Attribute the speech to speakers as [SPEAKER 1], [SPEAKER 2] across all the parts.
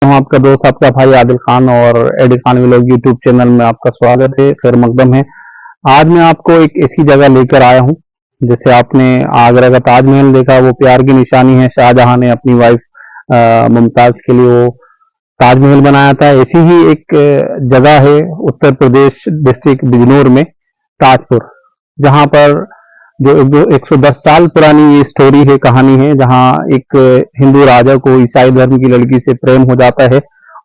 [SPEAKER 1] हूँ आपका दोस्त आपका भाई आदिल खान और AD Khan vlog YouTube channel में आपका स्वागत है, खैर मकदम है। आज मैं आपको एक ऐसी जगह लेकर आया हूँ। जैसे आपने आगरा का ताजमहल देखा, वो प्यार की निशानी है। शाहजहां ने अपनी वाइफ मुमताज के लिए वो ताजमहल बनाया था। ऐसी ही एक जगह है उत्तर प्रदेश डिस्ट्रिक्ट बिजनौर में, ताजपुर, जहां पर जो 110 साल पुरानी ये स्टोरी है, कहानी है, जहां एक हिंदू राजा को ईसाई धर्म की लड़की से प्रेम हो जाता है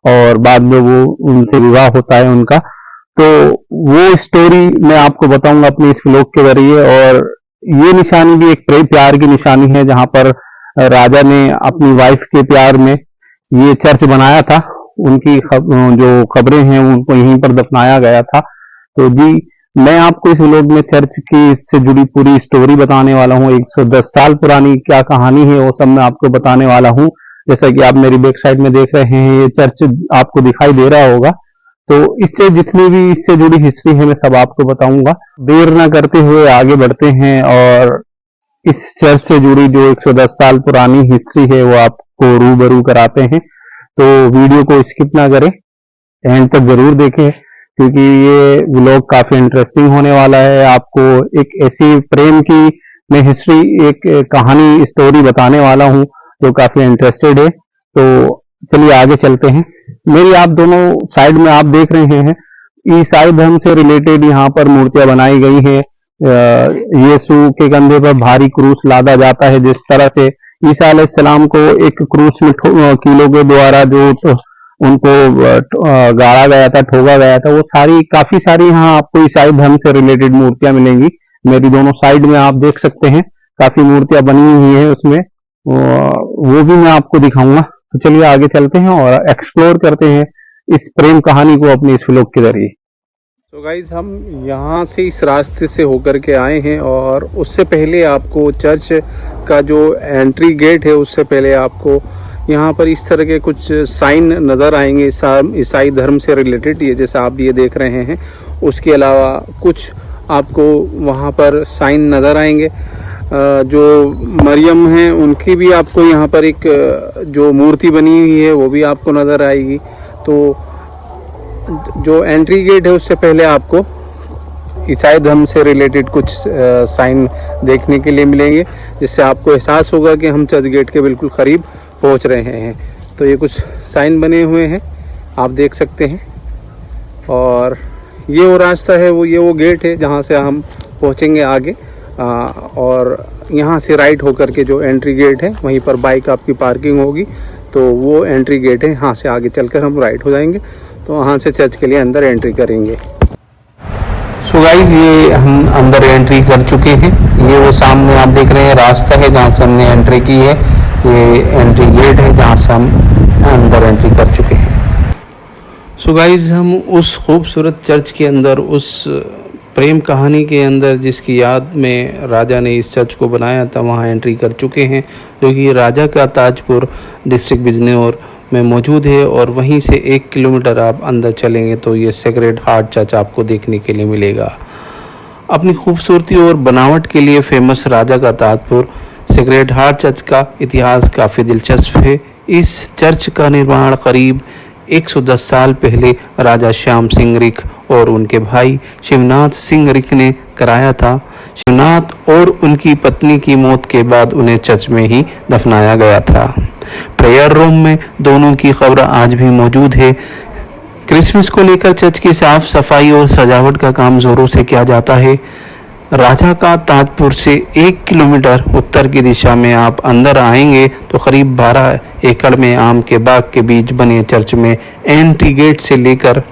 [SPEAKER 1] और बाद में वो उनसे विवाह होता है उनका। तो वो स्टोरी मैं आपको बताऊंगा अपने इस व्लॉग के जरिए। और ये निशानी भी एक प्यार की निशानी है, जहां पर राजा ने अपनी वाइफ के प्यार में ये चर्च बनाया था। उनकी जो खबरें हैं उनको यहीं पर दफनाया गया था। तो जी, मैं आपको इस व्लॉग में चर्च की से जुड़ी पूरी स्टोरी बताने वाला हूँ। 110 साल पुरानी क्या कहानी है वो सब मैं आपको बताने वाला हूँ। जैसा कि आप मेरी बैक साइड में देख रहे हैं, ये चर्च आपको दिखाई दे रहा होगा। तो इससे जितनी भी इससे जुड़ी हिस्ट्री है मैं सब आपको बताऊंगा। देर ना करते हुए आगे बढ़ते हैं और इस चर्च से जुड़ी जो 110 साल पुरानी हिस्ट्री है वो आपको रूबरू कराते हैं। तो वीडियो को स्किप ना करें, एंड तक जरूर देखें, क्योंकि ये व्लॉग काफी इंटरेस्टिंग होने वाला है। आपको एक ऐसी प्रेम की मैं हिस्ट्री, एक कहानी स्टोरी बताने वाला हूं जो काफी इंटरेस्टेड है। तो चलिए आगे चलते हैं। मेरी आप दोनों साइड में आप देख रहे हैं, ईसाई धर्म से रिलेटेड यहाँ पर मूर्तियां बनाई गई हैं। यीशु के कंधे पर भारी क्रूस लादा जाता है। जिस तरह से ईसा अलैहिस्सलाम को एक क्रूस में कीलों के द्वारा जो उनको गाड़ा गया था, ठोका गया था, वो काफी सारी यहाँ आपको ईसाई धर्म से रिलेटेड मूर्तियां मिलेंगी। मेरी दोनों साइड में आप देख सकते हैं काफी मूर्तियां बनी हुई हैं उसमें, वो भी मैं आपको दिखाऊंगा। तो चलिए आगे चलते हैं और एक्सप्लोर करते हैं इस प्रेम कहानी को अपने इस व्लॉग के जरिए।
[SPEAKER 2] तो गाइज, हम यहाँ से इस रास्ते से होकर के आए हैं और उससे पहले आपको चर्च का जो एंट्री गेट है उससे पहले आपको यहाँ पर इस तरह के कुछ साइन नज़र आएंगे ईसाई धर्म से रिलेटेड। ये जैसे आप ये देख रहे हैं, उसके अलावा कुछ आपको वहाँ पर साइन नज़र आएंगे। जो मरियम हैं उनकी भी आपको यहाँ पर एक जो मूर्ति बनी हुई है वो भी आपको नज़र आएगी। तो जो एंट्री गेट है उससे पहले आपको ईसाई धर्म से रिलेटेड कुछ साइन देखने के लिए मिलेंगे, जिससे आपको एहसास होगा कि हम चर्च गेट के बिल्कुल करीब पहुंच रहे हैं। तो ये कुछ साइन बने हुए हैं, आप देख सकते हैं। और ये वो रास्ता है, वो गेट है जहां से हम पहुंचेंगे आगे। और यहाँ से राइट होकर के जो एंट्री गेट है वहीं पर बाइक आपकी पार्किंग होगी। तो वो एंट्री गेट है, यहाँ से आगे चलकर हम राइट हो जाएंगे, तो वहाँ से चर्च के लिए अंदर एंट्री करेंगे।
[SPEAKER 1] सो गाइज, ये हम अंदर एंट्री कर चुके हैं। ये वो सामने आप देख रहे हैं रास्ता है जहाँ से हमने एंट्री की है। ये एंट्री गेट है जहाँ से हम अंदर एंट्री कर चुके हैं।
[SPEAKER 2] सो गाइज, हम उस खूबसूरत चर्च के अंदर, उस प्रेम कहानी के अंदर जिसकी याद में राजा ने इस चर्च को बनाया था, वहाँ एंट्री कर चुके हैं, जो कि राजा का ताजपुर डिस्ट्रिक्ट बिजनौर में मौजूद है। और वहीं से 1 किलोमीटर आप अंदर चलेंगे तो ये सेक्रेड हार्ट चर्च आपको देखने के लिए मिलेगा। अपनी खूबसूरती और बनावट के लिए फेमस राजा का ताजपुर सेक्रेड हार्ट चर्च का इतिहास काफ़ी दिलचस्प है। इस चर्च का निर्माण करीब 110 साल पहले राजा श्याम सिंह रिख और उनके भाई शिवनाथ सिंह रिख ने कराया था। शिवनाथ और उनकी पत्नी की मौत के बाद उन्हें चर्च में ही दफनाया गया था। प्रेयर रूम में दोनों की कब्र आज भी मौजूद है। क्रिसमस को लेकर चर्च की साफ सफाई और सजावट का काम जोरों से किया जाता है। राजा का ताजपुर से 1 किलोमीटर उत्तर की दिशा में आप अंदर आएंगे तो करीब 12 एकड़ में आम के बाग के बीच बने चर्च में एंट्री गेट से लेकर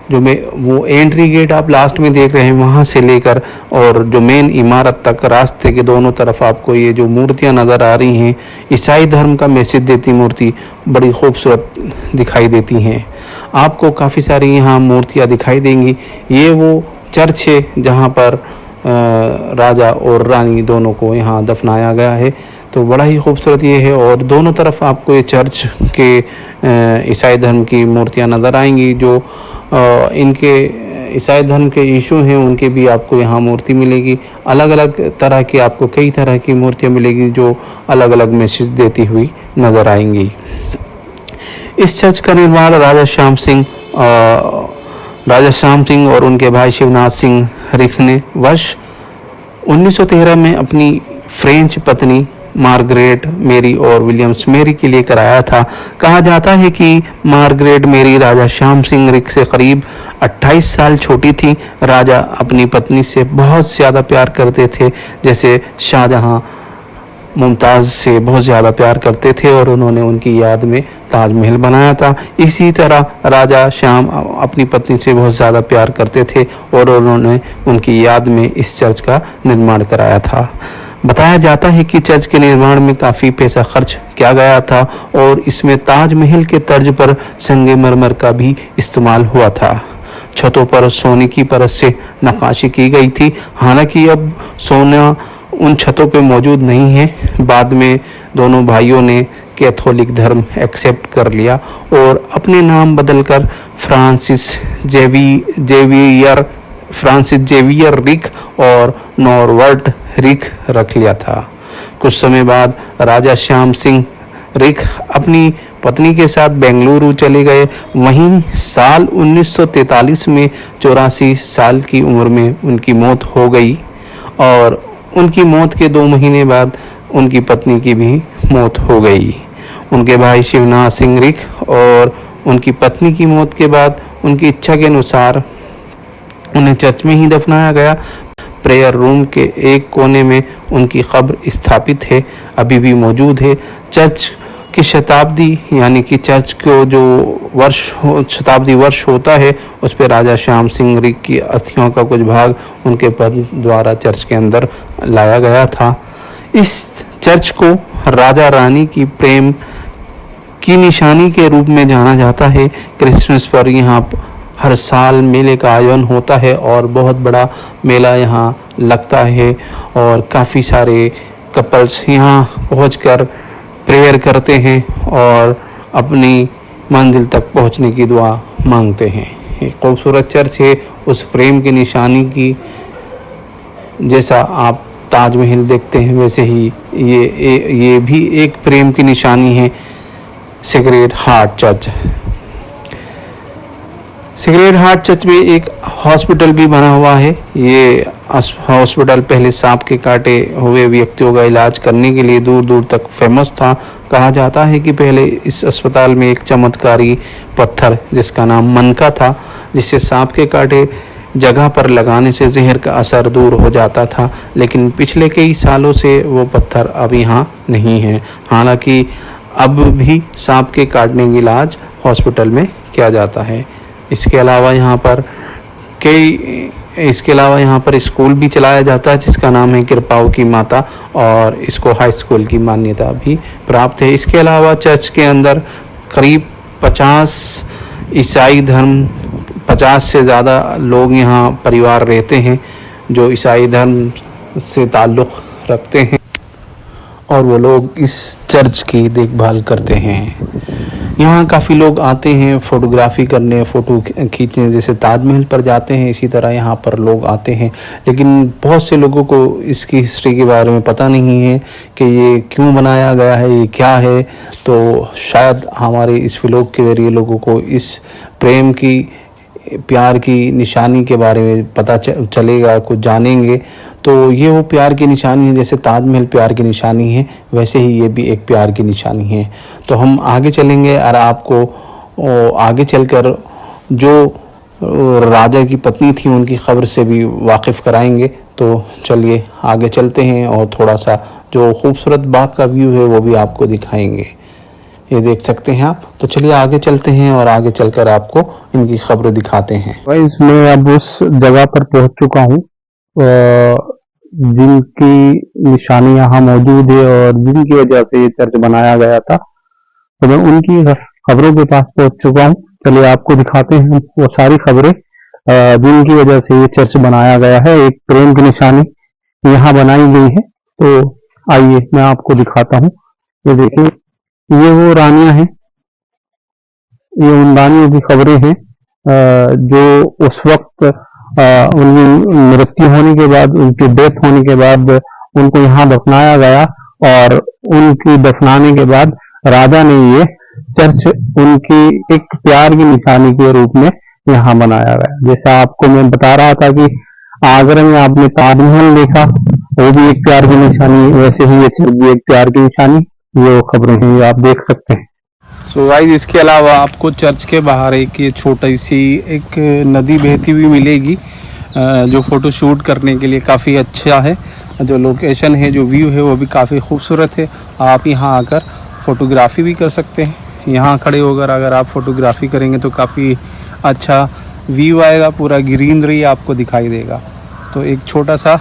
[SPEAKER 2] वो एंट्री गेट आप लास्ट में देख रहे हैं, वहाँ से लेकर और जो मेन इमारत तक रास्ते के दोनों तरफ आपको ये जो मूर्तियाँ नज़र आ रही हैं, ईसाई धर्म का मैसेज देती मूर्ति बड़ी खूबसूरत दिखाई देती हैं। आपको काफ़ी सारी यहाँ मूर्तियाँ दिखाई देंगी। ये वो चर्च है जहाँ पर राजा और रानी दोनों को यहाँ दफनाया गया है। तो बड़ा ही खूबसूरत ये है। और दोनों तरफ आपको ये चर्च के ईसाई धर्म की मूर्तियाँ नज़र आएंगी। जो इनके ईसाई धर्म के यीशु हैं उनके भी आपको यहाँ मूर्ति मिलेगी। अलग अलग तरह की आपको कई तरह की मूर्तियाँ मिलेगी जो अलग अलग मैसेज देती हुई नज़र आएंगी। इस चर्च का निर्माण राजा श्याम सिंह और उनके भाई शिवनाथ सिंह रिख ने वर्ष 1913 में अपनी फ्रेंच पत्नी मार्गरेट मेरी और विलियम्स मेरी के लिए कराया था। कहा जाता है कि मार्गरेट मेरी राजा श्याम सिंह रिख से करीब 28 साल छोटी थी। राजा अपनी पत्नी से बहुत ज़्यादा प्यार करते थे, जैसे शाहजहां मुमताज़ से बहुत ज़्यादा प्यार करते थे और उन्होंने उनकी याद में ताजमहल बनाया था। इसी तरह राजा श्याम अपनी पत्नी से बहुत ज़्यादा प्यार करते थे और उन्होंने उनकी याद में इस चर्च का निर्माण कराया था। बताया जाता है कि चर्च के निर्माण में काफ़ी पैसा खर्च किया गया था और इसमें ताजमहल के तर्ज पर संगमरमर का भी इस्तेमाल हुआ था। छतों पर सोने की परत से नक्काशी की गई थी। हालांकि अब सोना उन छतों पे मौजूद नहीं है। बाद में दोनों भाइयों ने कैथोलिक धर्म एक्सेप्ट कर लिया और अपने नाम बदलकर फ्रांसिस जेवियर रिख और नॉर्बर्ट रिख रख लिया था। कुछ समय बाद राजा श्याम सिंह रिख अपनी पत्नी के साथ बेंगलुरु चले गए। वहीं साल 1943 में 84 साल की उम्र में उनकी मौत हो गई और उनकी मौत के 2 महीने बाद उनकी पत्नी की भी मौत हो गई। उनके भाई शिवनाथ सिंह रिख और उनकी पत्नी की मौत के बाद उनकी इच्छा के अनुसार उन्हें चर्च में ही दफनाया गया। प्रेयर रूम के एक कोने में उनकी कब्र स्थापित है, अभी भी मौजूद है। चर्च की शताब्दी यानी कि चर्च को जो शताब्दी वर्ष होता है, उस पर राजा श्याम सिंह रिख की अस्थियों का कुछ भाग उनके पति द्वारा चर्च के अंदर लाया गया था। इस चर्च को राजा रानी की प्रेम की निशानी के रूप में जाना जाता है। क्रिसमस पर यहाँ हर साल मेले का आयोजन होता है और बहुत बड़ा मेला यहाँ लगता है और काफ़ी सारे कपल्स यहाँ पहुँचकर प्रेयर करते हैं और अपनी मंजिल तक पहुँचने की दुआ मांगते हैं। एक खूबसूरत चर्च है, उस प्रेम की निशानी की जैसा आप ताजमहल देखते हैं वैसे ही ये भी एक प्रेम की निशानी है। सेक्रेड हार्ट चर्च में एक हॉस्पिटल भी बना हुआ है। ये हॉस्पिटल पहले सांप के काटे हुए व्यक्तियों का इलाज करने के लिए दूर दूर तक फेमस था। कहा जाता है कि पहले इस अस्पताल में एक चमत्कारी पत्थर जिसका नाम मनका था, जिससे सांप के काटे जगह पर लगाने से जहर का असर दूर हो जाता था, लेकिन पिछले कई सालों से वो पत्थर अब यहाँ नहीं है। हालांकि अब भी सांप के काटने का इलाज हॉस्पिटल में किया जाता है। इसके अलावा यहाँ पर स्कूल भी चलाया जाता है जिसका नाम है कृपाओं की माता और इसको हाई स्कूल की मान्यता भी प्राप्त है। इसके अलावा चर्च के अंदर करीब 50 से ज़्यादा लोग यहाँ परिवार रहते हैं जो ईसाई धर्म से ताल्लुक़ रखते हैं और वो लोग इस चर्च की देखभाल करते हैं। यहाँ काफ़ी लोग आते हैं फ़ोटोग्राफी करने, फ़ोटो खींचने, जैसे ताजमहल पर जाते हैं इसी तरह यहाँ पर लोग आते हैं। लेकिन बहुत से लोगों को इसकी हिस्ट्री के बारे में पता नहीं है कि ये क्यों बनाया गया है, ये क्या है। तो शायद हमारे इस व्लॉग के ज़रिए लोगों को इस प्रेम की, प्यार की निशानी के बारे में पता चलेगा, कुछ जानेंगे। तो ये वो प्यार की निशानी है, जैसे ताजमहल प्यार की निशानी है वैसे ही ये भी एक प्यार की निशानी है। तो हम आगे चलेंगे और आपको आगे चलकर जो राजा की पत्नी थी उनकी खबर से भी वाकिफ़ कराएंगे। तो चलिए आगे चलते हैं और थोड़ा सा जो खूबसूरत बाग का व्यू है वो भी आपको दिखाएंगे। ये देख सकते हैं आप। तो चलिए आगे चलते हैं और आगे चलकर आपको इनकी खबरें दिखाते हैं।
[SPEAKER 1] मैं अब उस जगह पर पहुंच चुका हूँ जिनकी निशानी यहाँ मौजूद है और जिनकी वजह से ये चर्च बनाया गया था। तो मैं उनकी खबरों के पास पहुंच चुका हूँ। चलिए आपको दिखाते हैं वो सारी खबरें जिनकी वजह से ये चर्च बनाया गया है। एक प्रेम की निशानी यहाँ बनाई गई है। तो आइए मैं आपको दिखाता हूँ। ये देखिए, ये वो रानियां हैं, ये उन रानियों की खबरें हैं जो उस वक्त उनकी मृत्यु होने के बाद, उनकी डेथ होने के बाद उनको यहाँ दफनाया गया और उनकी दफनाने के बाद राजा ने ये चर्च उनकी एक प्यार की निशानी के रूप में यहाँ बनाया गया। जैसा आपको मैं बता रहा था कि आगरा में आपने ताजमहल देखा, वो भी एक प्यार की निशानी, वैसे ही ये चर्च भी एक प्यार की निशानी, ये खबरें हैं, ये आप देख सकते हैं।
[SPEAKER 2] सो गाइस, इसके अलावा आपको चर्च के बाहर एक ये छोटी सी एक नदी बहती हुई मिलेगी, जो फ़ोटो शूट करने के लिए काफ़ी अच्छा है। जो लोकेशन है, जो व्यू है, वो भी काफ़ी खूबसूरत है। आप यहाँ आकर फ़ोटोग्राफी भी कर सकते हैं। यहाँ खड़े होकर अगर आप फ़ोटोग्राफी करेंगे तो काफ़ी अच्छा व्यू आएगा, पूरा ग्रीनरी आपको दिखाई देगा। तो एक छोटा सा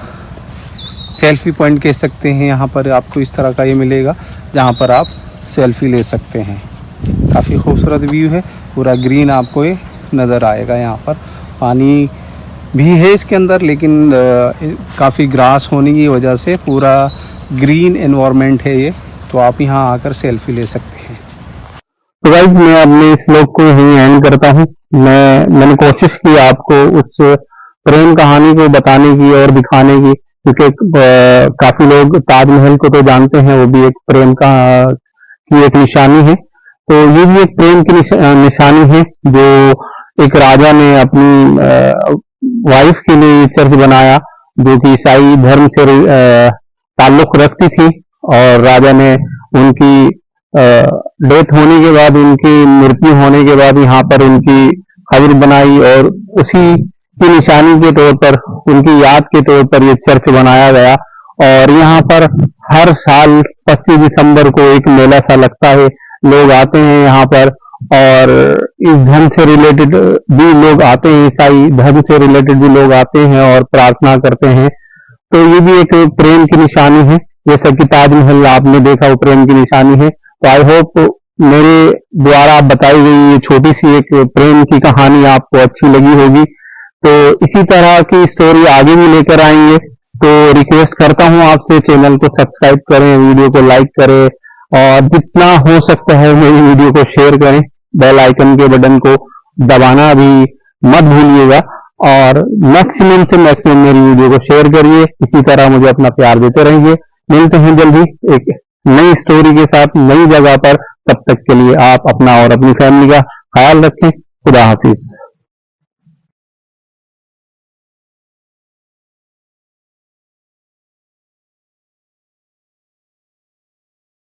[SPEAKER 2] सेल्फी पॉइंट कह सकते हैं, यहाँ पर आपको इस तरह का ये मिलेगा जहाँ पर आप सेल्फी ले सकते हैं। काफ़ी खूबसूरत व्यू है, पूरा ग्रीन आपको ये नज़र आएगा। यहाँ पर पानी भी है इसके अंदर, लेकिन काफ़ी ग्रास होने की वजह से पूरा ग्रीन एनवायरनमेंट है ये, तो आप यहाँ आकर सेल्फी ले सकते हैं।
[SPEAKER 1] तो गाइस, मैं अपने इस व्लॉग को यहीं एंड करता हूँ। मैंने कोशिश की आपको उस प्रेम कहानी को बताने की और दिखाने की, क्योंकि काफी लोग ताजमहल को तो जानते हैं, वो भी एक प्रेम की एक निशानी है। तो ये भी एक प्रेम की निशानी है, जो एक राजा ने अपनी वाइफ के लिए चर्च बनाया, जो कि ईसाई धर्म से ताल्लुक रखती थी। और राजा ने उनकी डेथ होने के बाद, उनकी मृत्यु होने के बाद यहाँ पर उनकी खबर बनाई, और उसी की निशानी के तौर पर, उनकी याद के तौर पर ये चर्च बनाया गया। और यहाँ पर हर साल 25 दिसंबर को एक मेला सा लगता है, लोग आते हैं यहाँ पर, और इस धर्म से रिलेटेड भी लोग आते हैं, ईसाई धर्म से रिलेटेड भी लोग आते हैं और प्रार्थना करते हैं। तो ये भी एक प्रेम की निशानी है, जैसा कि ताजमहल आपने देखा वो प्रेम की निशानी है। तो आई होप मेरे द्वारा बताई गई ये छोटी सी एक प्रेम की कहानी आपको अच्छी लगी होगी। तो इसी तरह की स्टोरी आगे भी लेकर आएंगे। तो रिक्वेस्ट करता हूं आपसे, चैनल को सब्सक्राइब करें, वीडियो को लाइक करें, और जितना हो सकता है मेरी वीडियो को शेयर करें। बेल आइकन के बटन को दबाना भी मत भूलिएगा, और मैक्सिमम से मैक्सिमम मेरी वीडियो को शेयर करिए। इसी तरह मुझे अपना प्यार देते रहिए। मिलते हैं जल्दी एक नई स्टोरी के साथ, नई जगह पर। तब तक के लिए आप अपना और अपनी फैमिली का ख्याल रखें। खुदा हाफिज।